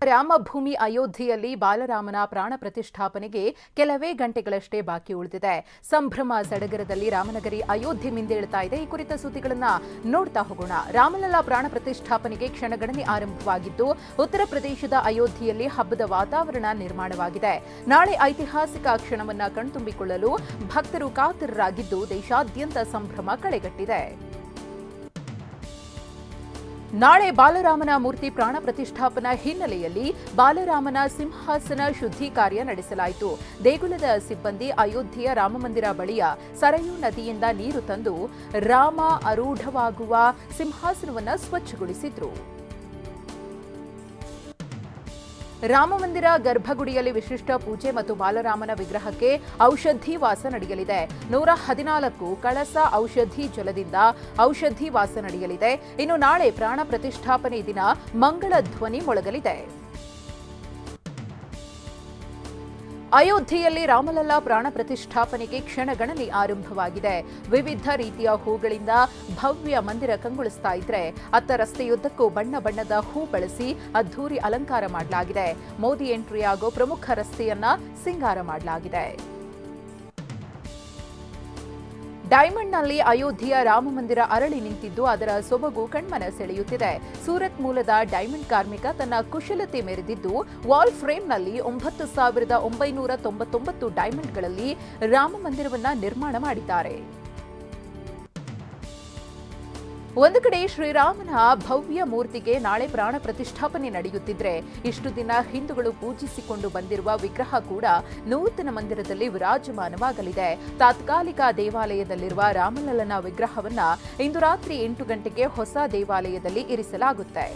ರಾಮಭೂಮಿ ಅಯೋಧ್ಯೆಯಲ್ಲಿ ಬಾಲರಾಮನ ಪ್ರಾಣ ಪ್ರತಿಷ್ಠಾಪನೆಗೆ ಕೆಲವೇ ಗಂಟೆಗಳಷ್ಟೇ ಬಾಕಿ ಉಳಿದಿದೆ. ಸಂಭ್ರಮ ಸಡಗರದಲ್ಲಿ ರಾಮನಗರಿ ಅಯೋಧ್ಯೆ ಮಿಂದೇಳ್ತಾ ಇದೆ. ಈ ಕುರಿತ ಸುದ್ದಿಗಳನ್ನ ನೋಡ್ತಾ ಹೋಗೋಣ. ರಾಮಲಲ್ಲಾ ಪ್ರಾಣ ಪ್ರತಿಷ್ಠಾಪನೆಗೆ ಕ್ಷಣಗಣನೆ ಆರಂಭವಾಗಿದ್ದು, ಉತ್ತರ ಪ್ರದೇಶದ ಅಯೋಧ್ಯೆಯಲ್ಲಿ ಹಬ್ಬದ ವಾತಾವರಣ ನಿರ್ಮಾಣವಾಗಿದೆ. ನಾಳೆ ಐತಿಹಾಸಿಕ ಕ್ಷಣವನ್ನ ಕಣ್ತುಂಬಿಕೊಳ್ಳಲು ಭಕ್ತರು ಕಾತರರಾಗಿದ್ದು, ದೇಶಾದ್ಯಂತ ಸಂಭ್ರಮ ಕಳೆಗಟ್ಟಿದೆ. ನಾಳೆ ಬಾಲರಾಮನ ಮೂರ್ತಿ ಪ್ರಾಣ ಪ್ರತಿಷ್ಠಾಪನಾ ಹಿನ್ನೆಲೆಯಲ್ಲಿ ಬಾಲರಾಮನ ಸಿಂಹಾಸನ ಶುದ್ಧಿ ಕಾರ್ಯ ನಡೆಸಲಾಯಿತು. ದೇಗುಲದ ಸಿಬ್ಬಂದಿ ಅಯೋಧ್ಯೆಯ ರಾಮಮಂದಿರ ಬಳಿಯ ಸರಯೂ ನದಿಯಿಂದ ನೀರು ತಂದು ರಾಮ ಆರೂಢವಾಗುವ ಸಿಂಹಾಸನವನ್ನು ಸ್ವಚ್ಛಗೊಳಿಸಿದ್ರು. ರಾಮಮಂದಿರ ಗರ್ಭಗುಡಿಯಲ್ಲಿ ವಿಶಿಷ್ಟ ಪೂಜೆ ಮತ್ತು ಬಾಲರಾಮನ ವಿಗ್ರಹಕ್ಕೆ ಔಷಧಿ ವಾಸ ನಡೆಯಲಿದೆ. 114 ಕಳಸ ಔಷಧಿ ಜಲದಿಂದ ಔಷಧಿ ವಾಸ ನಡೆಯಲಿದೆ. ಇನ್ನು ನಾಳೆ ಪ್ರಾಣ ಪ್ರತಿಷ್ಠಾಪನೆ ದಿನ ಮಂಗಳ ಧ್ವನಿ ಮೊಳಗಲಿದೆ. ಅಯೋಧ್ಯೆಯಲ್ಲಿ ರಾಮಲಲ್ಲಾ ಪ್ರಾಣ ಪ್ರತಿಷ್ಠಾಪನೆಗೆ ಕ್ಷಣಗಣನೆ ಆರಂಭವಾಗಿದೆ. ವಿವಿಧ ರೀತಿಯ ಹೂಗಳಿಂದ ಭವ್ಯ ಮಂದಿರ ಕಂಗೊಳಿಸ್ತಾ ಇದ್ರೆ, ಅತ್ತ ರಸ್ತೆಯುದ್ದಕ್ಕೂ ಬಣ್ಣ ಬಣ್ಣದ ಹೂ ಬಳಸಿ ಅದ್ಧೂರಿ ಅಲಂಕಾರ ಮಾಡಲಾಗಿದೆ. ಮೋದಿ ಎಂಟ್ರಿ ಆಗೋ ಪ್ರಮುಖ ರಸ್ತೆಯನ್ನ ಸಿಂಗಾರ ಮಾಡಲಾಗಿದೆ. ಡೈಮಂಡ್ನಲ್ಲಿ ಅಯೋಧ್ಯೆಯ ರಾಮಮಂದಿರ ಅರಳಿ ನಿಂತಿದ್ದು, ಅದರ ಸೊಬಗು ಕಣ್ಮನ ಸೆಳೆಯುತ್ತಿದೆ. ಸೂರತ್ ಮೂಲದ ಡೈಮಂಡ್ ಕಾರ್ಮಿಕ ತನ್ನ ಕುಶಲತೆ ಮೆರೆದಿದ್ದು, ವಾಲ್ ಫ್ರೇಮ್ನಲ್ಲಿ 9,999 ಡೈಮಂಡ್ಗಳಲ್ಲಿ ರಾಮಮಂದಿರವನ್ನ ನಿರ್ಮಾಣ ಮಾಡಿದ್ದಾರೆ. ಒಂದು ಕಡೆ ಶ್ರೀರಾಮನ ಭವ್ಯ ಮೂರ್ತಿಗೆ ನಾಳೆ ಪ್ರಾಣ ಪ್ರತಿಷ್ಠಾಪನೆ ನಡೆಯುತ್ತಿದ್ರೆ, ಇಷ್ಟು ದಿನ ಹಿಂದೂಗಳು ಪೂಜಿಸಿಕೊಂಡು ಬಂದಿರುವ ವಿಗ್ರಹ ಕೂಡ ನೂತನ ಮಂದಿರದಲ್ಲಿ ವಿರಾಜಮಾನವಾಗಲಿದೆ. ತಾತ್ಕಾಲಿಕ ದೇವಾಲಯದಲ್ಲಿರುವ ರಾಮಲಲ್ಲನ ವಿಗ್ರಹವನ್ನ ಇಂದು ರಾತ್ರಿ 8 ಗಂಟೆಗೆ ಹೊಸ ದೇವಾಲಯದಲ್ಲಿ ಇರಿಸಲಾಗುತ್ತೆ.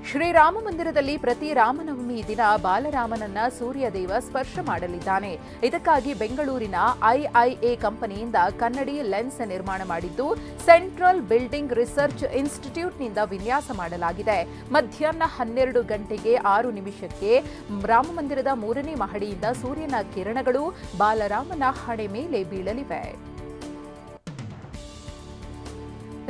ಶ್ರೀರಾಮ ಮಂದಿರದಲ್ಲಿ ಪ್ರತಿ ರಾಮನವಮಿ ದಿನ ಬಾಲರಾಮನನ್ನ ಸೂರ್ಯದೇವ ಸ್ಪರ್ಶ ಮಾಡಲಿದ್ದಾನೆ. ಇದಕ್ಕಾಗಿ ಬೆಂಗಳೂರಿನ ಐಐಎ ಕಂಪನಿಯಿಂದ ಕನ್ನಡಿ ಲೆನ್ಸ್ ನಿರ್ಮಾಣ ಮಾಡಿದ್ದು, ಸೆಂಟ್ರಲ್ ಬಿಲ್ಡಿಂಗ್ ರಿಸರ್ಚ್ ಇನ್ಸ್ಟಿಟ್ಯೂಟ್ನಿಂದ ವಿನ್ಯಾಸ ಮಾಡಲಾಗಿದೆ. ಮಧ್ಯಾಹ್ನ 12 ಗಂಟೆಗೆ 6 ನಿಮಿಷಕ್ಕೆ ರಾಮಮಂದಿರದ 3ನೇ ಮಹಡಿಯಿಂದ ಸೂರ್ಯನ ಕಿರಣಗಳು ಬಾಲರಾಮನ ಹಣೆ ಮೇಲೆ ಬೀಳಲಿವೆ.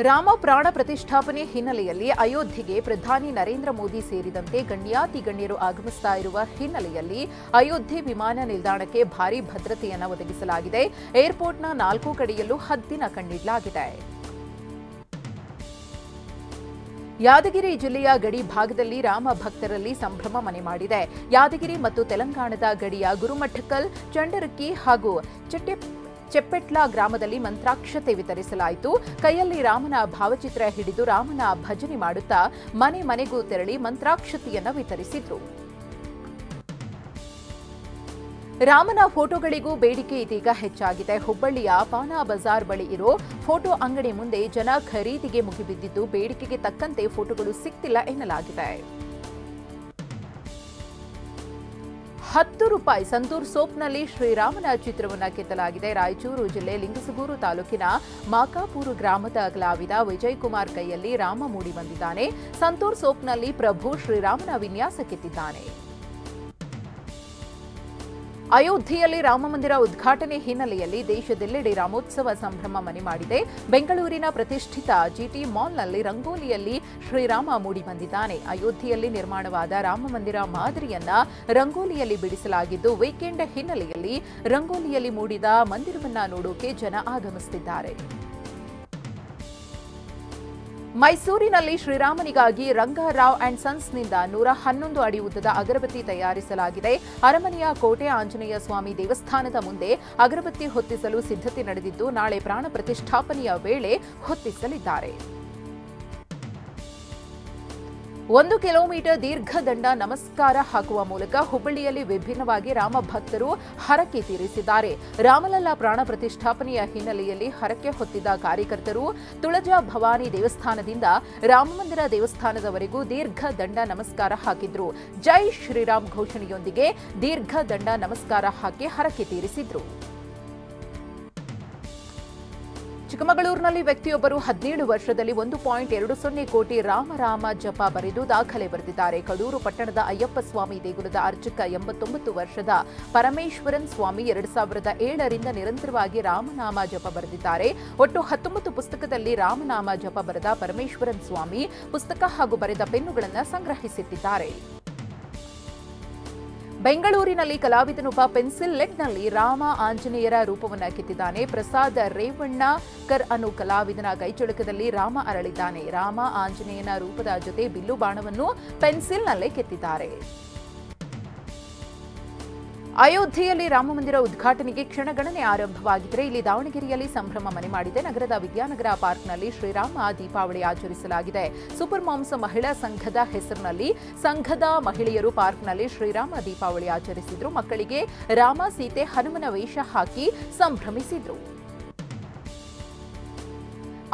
ರಾಮ ಪ್ರಾಣ ಪ್ರತಿಷ್ಠಾಪನೆ ಹಿನ್ನೆಲೆಯಲ್ಲಿ ಅಯೋಧ್ಯೆಗೆ ಪ್ರಧಾನಿ ನರೇಂದ್ರ ಮೋದಿ ಸೇರಿದಂತೆ ಗಣ್ಯಾತಿ ಗಣ್ಯರು ಆಗಮಿಸ್ತಾ ಇರುವ ಹಿನ್ನೆಲೆಯಲ್ಲಿ ಅಯೋಧ್ಯೆ ವಿಮಾನ ನಿಲ್ದಾಣಕ್ಕೆ ಭಾರೀ ಭದ್ರತೆಯನ್ನು ಒದಗಿಸಲಾಗಿದೆ. ಏರ್ಪೋರ್ಟ್ನ 4 ಕಡೆಯಲ್ಲೂ ಹದ್ದಿನ ಕಣ್ಣಿಡಲಾಗಿದೆ. ಯಾದಗಿರಿ ಜಿಲ್ಲೆಯ ಗಡಿ ಭಾಗದಲ್ಲಿ ರಾಮ ಭಕ್ತರಲ್ಲಿ ಸಂಭ್ರಮ ಮನೆ ಮಾಡಿದೆ. ಯಾದಗಿರಿ ಮತ್ತು ತೆಲಂಗಾಣದ ಗಡಿಯ ಗುರುಮಠಕಲ್, ಚಂಡರಕ್ಕಿ ಹಾಗೂ ಚೆಪ್ಪೆಟ್ಲಾ ಗ್ರಾಮದಲ್ಲಿ ಮಂತ್ರಾಕ್ಷತೆ ವಿತರಿಸಲಾಯಿತು. ಕೈಯಲ್ಲಿ ರಾಮನ ಭಾವಚಿತ್ರ ಹಿಡಿದು ರಾಮನ ಭಜನೆ ಮಾಡುತ್ತಾ ಮನೆ ಮನೆಗೂ ತೆರಳಿ ಮಂತ್ರಾಕ್ಷತೆಯನ್ನು ವಿತರಿಸಿದ್ರು. ರಾಮನ ಫೋಟೋಗಳಿಗೂ ಬೇಡಿಕೆ ಇದೀಗ ಹೆಚ್ಚಾಗಿದೆ. ಹುಬ್ಬಳ್ಳಿಯ ಪಾನಾ ಬಜಾರ್ ಬಳಿ ಇರೋ ಫೋಟೋ ಅಂಗಡಿ ಮುಂದೆ ಜನ ಖರೀದಿಗೆ ಮುಗಿಬಿದ್ದಿದ್ದು, ಬೇಡಿಕೆಗೆ ತಕ್ಕಂತೆ ಫೋಟೋಗಳು ಸಿಗ್ತಿಲ್ಲ ಎನ್ನಲಾಗಿದೆ. ₹10 ಸಂತೂರ್ ಸೋಪ್ನಲ್ಲಿ ಶ್ರೀರಾಮನ ಚಿತ್ರವನ್ನು ಕೆತ್ತಲಾಗಿದೆ. ರಾಯಚೂರು ಜಿಲ್ಲೆ ಲಿಂಗಸಗೂರು ತಾಲೂಕಿನ ಮಾಕಾಪೂರು ಗ್ರಾಮದ ಕಲಾವಿದ ವಿಜಯ್ ಕುಮಾರ್ ಕೈಯಲ್ಲಿ ರಾಮ ಮೂಡಿ ಬಂದಿದ್ದಾನೆ. ಸಂತೂರ್ ಸೋಪ್ನಲ್ಲಿ ಪ್ರಭು ಶ್ರೀರಾಮನ ವಿನ್ಯಾಸ ಕೆತ್ತಿದ್ದಾನೆ. ಅಯೋಧ್ಯೆಯಲ್ಲಿ ರಾಮಮಂದಿರ ಉದ್ಘಾಟನೆ ಹಿನ್ನೆಲೆಯಲ್ಲಿ ದೇಶದೆಲ್ಲೆಡೆ ರಾಮೋತ್ಸವ ಸಂಭ್ರಮ ಮನೆ ಮಾಡಿದೆ. ಬೆಂಗಳೂರಿನ ಪ್ರತಿಷ್ಠಿತ ಜಿಟಿ ಮಾಲ್ನಲ್ಲಿ ರಂಗೋಲಿಯಲ್ಲಿ ಶ್ರೀರಾಮ ಮೂಡಿ ಬಂದಿದ್ದಾನೆ. ಅಯೋಧ್ಯೆಯಲ್ಲಿ ನಿರ್ಮಾಣವಾದ ರಾಮಮಂದಿರ ಮಾದರಿಯನ್ನ ರಂಗೋಲಿಯಲ್ಲಿ ಬಿಡಿಸಲಾಗಿದ್ದು, ವೀಕೆಂಡ್ ಹಿನ್ನೆಲೆಯಲ್ಲಿ ರಂಗೋಲಿಯಲ್ಲಿ ಮೂಡಿದ ಮಂದಿರವನ್ನ ನೋಡೋಕೆ ಜನ ಆಗಮಿಸುತ್ತಿದ್ದಾರೆ. ಮೈಸೂರಿನಲ್ಲಿ ಶ್ರೀರಾಮನಿಗಾಗಿ ರಂಗರಾವ್ ಅಂಡ್ ಸನ್ಸ್ನಿಂದ 111 ಅಡಿ ಉದ್ದದ ಅಗರಬತ್ತಿ ತಯಾರಿಸಲಾಗಿದೆ. ಅರಮನೆಯ ಕೋಟೆ ಆಂಜನೇಯ ಸ್ವಾಮಿ ದೇವಸ್ಥಾನದ ಮುಂದೆ ಅಗರಬತ್ತಿ ಹೊತ್ತಿಸಲು ಸಿದ್ಧತೆ ನಡೆದಿದ್ದು, ನಾಳೆ ಪ್ರಾಣ ಪ್ರತಿಷ್ಠಾಪನೆಯ ವೇಳೆ ಹೊತ್ತಿಸಲಿದ್ದಾರೆ. 1 ಕಿಲೋಮೀಟರ್ ದೀರ್ಘ ದಂಡ ನಮಸ್ಕಾರ ಹಾಕುವ ಮೂಲಕ ಹುಬ್ಬಳ್ಳಿಯಲ್ಲಿ ವಿಭಿನ್ನವಾಗಿ ರಾಮ ಭಕ್ತರು ಹರಕೆ ತೀರಿಸಿದ್ದಾರೆ. ರಾಮಲಲ್ಲಾ ಪ್ರಾಣ ಪ್ರತಿಷ್ಠಾಪನೆಯ ಹಿನ್ನೆಲೆಯಲ್ಲಿ ಹರಕೆ ಹೊತ್ತಿದ್ದ ಕಾರ್ಯಕರ್ತರು ತುಳಜಾ ಭವಾನಿ ದೇವಸ್ಥಾನದಿಂದ ರಾಮಮಂದಿರ ದೇವಸ್ಥಾನದವರೆಗೂ ದೀರ್ಘ ದಂಡ ನಮಸ್ಕಾರ ಹಾಕಿದ್ರು. ಜೈ ಶ್ರೀರಾಮ್ ಘೋಷಣೆಯೊಂದಿಗೆ ದೀರ್ಘ ದಂಡ ನಮಸ್ಕಾರ ಹಾಕಿ ಹರಕೆ ತೀರಿಸಿದ್ರು. ಚಿಕ್ಕಮಗಳೂರಿನಲ್ಲಿ ವ್ಯಕ್ತಿಯೊಬ್ಬರು 17 ವರ್ಷದಲ್ಲಿ 1.20 ಕೋಟಿ ರಾಮ ಜಪ ಬರೆದು ದಾಖಲೆ ಬರೆದಿದ್ದಾರೆ. ಕಡೂರು ಪಟ್ಟಣದ ಅಯ್ಯಪ್ಪ ಸ್ವಾಮಿ ದೇಗುಲದ ಅರ್ಚಕ 89 ವರ್ಷದ ಪರಮೇಶ್ವರನ್ ಸ್ವಾಮಿ 2007ರಿಂದ ನಿರಂತರವಾಗಿ ರಾಮನಾಮ ಜಪ ಬರೆದಿದ್ದಾರೆ. ಒಟ್ಟು 19 ಪುಸ್ತಕದಲ್ಲಿ ರಾಮನಾಮ ಜಪ ಬರೆದ ಪರಮೇಶ್ವರನ್ ಸ್ವಾಮಿ ಪುಸ್ತಕ ಹಾಗೂ ಬರೆದ ಪೆನ್ನುಗಳನ್ನು ಸಂಗ್ರಹಿಸಿಟ್ಟಿದ್ದಾರೆ. ಬೆಂಗಳೂರಿನಲ್ಲಿ ಕಲಾವಿದನೊಬ್ಬ ಪೆನ್ಸಿಲ್ ಲೆಡ್ನಲ್ಲಿ ರಾಮ ಆಂಜನೇಯರ ರೂಪವನ್ನು ಕೆತ್ತಿದ್ದಾನೆ. ಪ್ರಸಾದ್ ರೇವಣ್ಣಕರ್ ಅನ್ನೋ ಕಲಾವಿದನ ಕೈಚಳಕದಲ್ಲಿ ರಾಮ ಅರಳಿದ್ದಾನೆ. ರಾಮ ಆಂಜನೇಯನ ರೂಪದ ಜೊತೆ ಬಿಲ್ಲು ಬಾಣವನ್ನು ಪೆನ್ಸಿಲ್ನಲ್ಲೇ ಕೆತ್ತಿದ್ದಾರೆ. ಅಯೋಧ್ಯೆಯಲ್ಲಿ ರಾಮಮಂದಿರ ಉದ್ಘಾಟನೆಗೆ ಕ್ಷಣಗಣನೆ ಆರಂಭವಾಗಿದ್ದರೆ ಇಲ್ಲಿ ದಾವಣಗೆರೆಯಲ್ಲಿ ಸಂಭ್ರಮ ಮನೆ ಮಾಡಿದೆ. ನಗರದ ವಿದ್ಯಾನಗರ ಪಾರ್ಕ್ನಲ್ಲಿ ಶ್ರೀರಾಮ ದೀಪಾವಳಿ ಆಚರಿಸಲಾಗಿದೆ. ಸೂಪರ್ ಮಾಮ್ಸ್ ಮಹಿಳಾ ಸಂಘದ ಹೆಸರಿನಲ್ಲಿ ಸಂಘದ ಮಹಿಳೆಯರು ಪಾರ್ಕ್ನಲ್ಲಿ ಶ್ರೀರಾಮ ದೀಪಾವಳಿ ಆಚರಿಸಿದ್ರು. ಮಕ್ಕಳಿಗೆ ರಾಮ ಸೀತೆ ಹನುಮನ ವೇಷ ಹಾಕಿ ಸಂಭ್ರಮಿಸಿದ್ರು.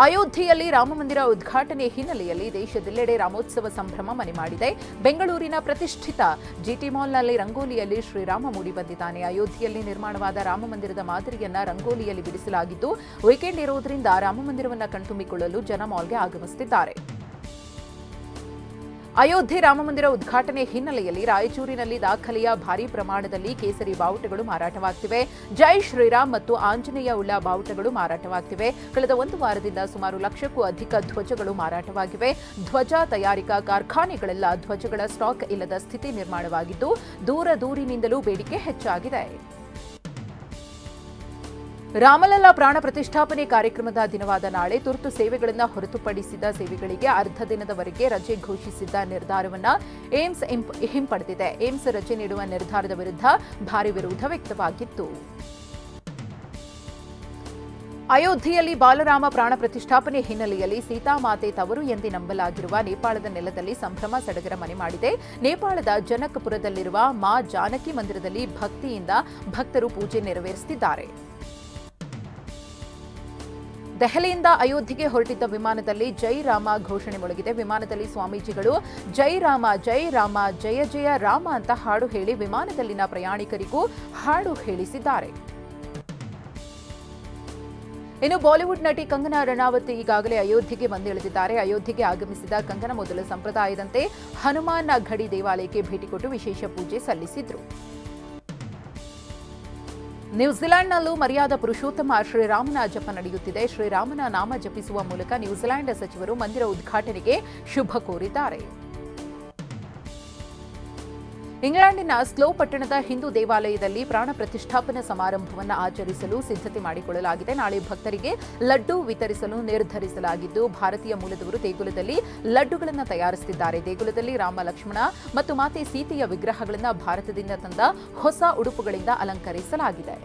ಅಯೋಧ್ಯೆಯಲ್ಲಿ ರಾಮಮಂದಿರ ಉದ್ಘಾಟನೆ ಹಿನ್ನೆಲೆಯಲ್ಲಿ ದೇಶದೆಲ್ಲೆಡೆ ರಾಮೋತ್ಸವ ಸಂಭ್ರಮ ಮನೆ ಮಾಡಿದೆ. ಬೆಂಗಳೂರಿನ ಪ್ರತಿಷ್ಠಿತ ಜಿಟಿ ಮಾಲ್ನಲ್ಲಿ ರಂಗೋಲಿಯಲ್ಲಿ ಶ್ರೀರಾಮ ಮೂಡಿಬಂದಿದ್ದಾನೆ. ಅಯೋಧ್ಯೆಯಲ್ಲಿ ನಿರ್ಮಾಣವಾದ ರಾಮಮಂದಿರದ ಮಾದರಿಯನ್ನ ರಂಗೋಲಿಯಲ್ಲಿ ಬಿಡಿಸಲಾಗಿದ್ದು, ವೀಕೆಂಡ್ ಇರೋದ್ರಿಂದ ರಾಮಮಂದಿರವನ್ನು ಕಣ್ತುಂಬಿಕೊಳ್ಳಲು ಜನ ಮಾಲ್ಗೆ ಆಗಮಿಸುತ್ತಿದ್ದಾರೆ. ಅಯೋಧ್ಯೆ ರಾಮಮಂದಿರ ಉದ್ಘಾಟನೆ ಹಿನ್ನೆಲೆಯಲ್ಲಿ ರಾಯಚೂರಿನಲ್ಲಿ ದಾಖಲೆಯ ಭಾರೀ ಪ್ರಮಾಣದಲ್ಲಿ ಕೇಸರಿ ಬಾವುಟಗಳು ಮಾರಾಟವಾಗ್ತಿವೆ. ಜೈ ಶ್ರೀರಾಮ್ ಮತ್ತು ಆಂಜನೇಯ ಉಳ್ಳ ಬಾವುಟಗಳು ಮಾರಾಟವಾಗ್ತಿವೆ. ಕಳೆದ ಒಂದು ವಾರದಿಂದ ಸುಮಾರು 1 ಲಕ್ಷಕ್ಕೂ ಅಧಿಕ ಧ್ವಜಗಳು ಮಾರಾಟವಾಗಿವೆ. ಧ್ವಜ ತಯಾರಿಕಾ ಕಾರ್ಖಾನೆಗಳೆಲ್ಲ ಧ್ವಜಗಳ ಸ್ಟಾಕ್ ಇಲ್ಲದ ಸ್ಥಿತಿ ನಿರ್ಮಾಣವಾಗಿದ್ದು, ದೂರದೂರಿನಿಂದಲೂ ಬೇಡಿಕೆ ಹೆಚ್ಚಾಗಿದೆ. ರಾಮಲಲ್ಲಾ ಪ್ರಾಣ ಪ್ರತಿಷ್ಠಾಪನೆ ಕಾರ್ಯಕ್ರಮದ ದಿನವಾದ ನಾಳೆ ತುರ್ತು ಸೇವೆಗಳನ್ನು ಹೊರತುಪಡಿಸಿದ ಸೇವೆಗಳಿಗೆ ಅರ್ಧ ದಿನದವರೆಗೆ ರಜೆ ಘೋಷಿಸಿದ್ದ ನಿರ್ಧಾರವನ್ನು ಏಮ್ಸ್ ಹಿಂಪಡೆದಿದೆ. ಏಮ್ಸ್ ರಜೆ ನೀಡುವ ನಿರ್ಧಾರದ ವಿರುದ್ಧ ಭಾರಿ ವಿರೋಧ ವ್ಯಕ್ತವಾಗಿತ್ತು. ಅಯೋಧ್ಯೆಯಲ್ಲಿ ಬಾಲರಾಮ ಪ್ರಾಣ ಪ್ರತಿಷ್ಠಾಪನೆ ಹಿನ್ನೆಲೆಯಲ್ಲಿ ಸೀತಾಮಾತೆ ತವರು ಎಂದೇ ನಂಬಲಾಗಿರುವ ನೇಪಾಳದ ನೆಲದಲ್ಲಿ ಸಂಭ್ರಮ ಸಡಗರ ಮನೆ ಮಾಡಿದೆ. ನೇಪಾಳದ ಜನಕಪುರದಲ್ಲಿರುವ ಮಾ ಜಾನಕಿ ಮಂದಿರದಲ್ಲಿ ಭಕ್ತಿಯಿಂದ ಭಕ್ತರು ಪೂಜೆ ನೆರವೇರಿಸುತ್ತಿದ್ದಾರೆ. ದೆಹಲಿಯಿಂದ ಅಯೋಧ್ಯೆಗೆ ಹೊರಟಿದ್ದ ವಿಮಾನದಲ್ಲಿ ಜೈ ರಾಮ ಘೋಷಣೆ ಮೊಳಗಿದೆ. ವಿಮಾನದಲ್ಲಿ ಸ್ವಾಮೀಜಿಗಳು ಜೈ ರಾಮ ಜಯ ಜಯ ರಾಮ ಅಂತ ಹಾಡು ಹೇಳಿ ವಿಮಾನದಲ್ಲಿನ ಪ್ರಯಾಣಿಕರಿಗೂ ಹಾಡು ಹೇಳಿಸಿದ್ದಾರೆ. ಇನ್ನು ಬಾಲಿವುಡ್ ನಟಿ ಕಂಗನಾ ರಣಾವತ್ ಈಗಾಗಲೇ ಅಯೋಧ್ಯೆಗೆ ಬಂದಿಳಿದಿದ್ದಾರೆ. ಅಯೋಧ್ಯೆಗೆ ಆಗಮಿಸಿದ ಕಂಗನಾ ಮೊದಲ ಸಂಪ್ರದಾಯದಂತೆ ಹನುಮಾನ್ ಘಡಿ ದೇವಾಲಯಕ್ಕೆ ಭೇಟಿ ಕೊಟ್ಟು ವಿಶೇಷ ಪೂಜೆ ಸಲ್ಲಿಸಿದ್ರು. ನ್ಯೂಜಿಲೆಂಡ್ನಲ್ಲೂ ಮರ್ಯಾದಾ ಪುರುಷೋತ್ತಮ ಶ್ರೀರಾಮನ ಜಪ ನಡೆಯುತ್ತಿದೆ. ಶ್ರೀರಾಮನ ನಾಮ ಜಪಿಸುವ ಮೂಲಕ ನ್ಯೂಜಿಲೆಂಡ್ ಸಚಿವರು ಮಂದಿರ ಉದ್ಘಾಟನೆಗೆ ಶುಭ ಕೋರಿದ್ದಾರೆ. ಇಂಗ್ಲೆಂಡಿನ ಸ್ಲೋ ಪಟ್ಟಣದ ಹಿಂದೂ ದೇವಾಲಯದಲ್ಲಿ ಪ್ರಾಣ ಪ್ರತಿಷ್ಠಾಪನಾ ಸಮಾರಂಭವನ್ನು ಆಚರಿಸಲು ಸಿದ್ಧತೆ ಮಾಡಿಕೊಳ್ಳಲಾಗಿದೆ. ನಾಳೆ ಭಕ್ತರಿಗೆ ಲಡ್ಡು ವಿತರಿಸಲು ನಿರ್ಧರಿಸಲಾಗಿದ್ದು, ಭಾರತೀಯ ಮೂಲದವರು ದೇಗುಲದಲ್ಲಿ ಲಡ್ಡುಗಳನ್ನು ತಯಾರಿಸುತ್ತಿದ್ದಾರೆ. ದೇಗುಲದಲ್ಲಿ ರಾಮ, ಲಕ್ಷ್ಮಣ ಮತ್ತು ಮಾತೆ ಸೀತೆಯ ವಿಗ್ರಹಗಳನ್ನು ಭಾರತದಿಂದ ತಂದ ಹೊಸ ಉಡುಪುಗಳಿಂದ ಅಲಂಕರಿಸಲಾಗಿದೆ.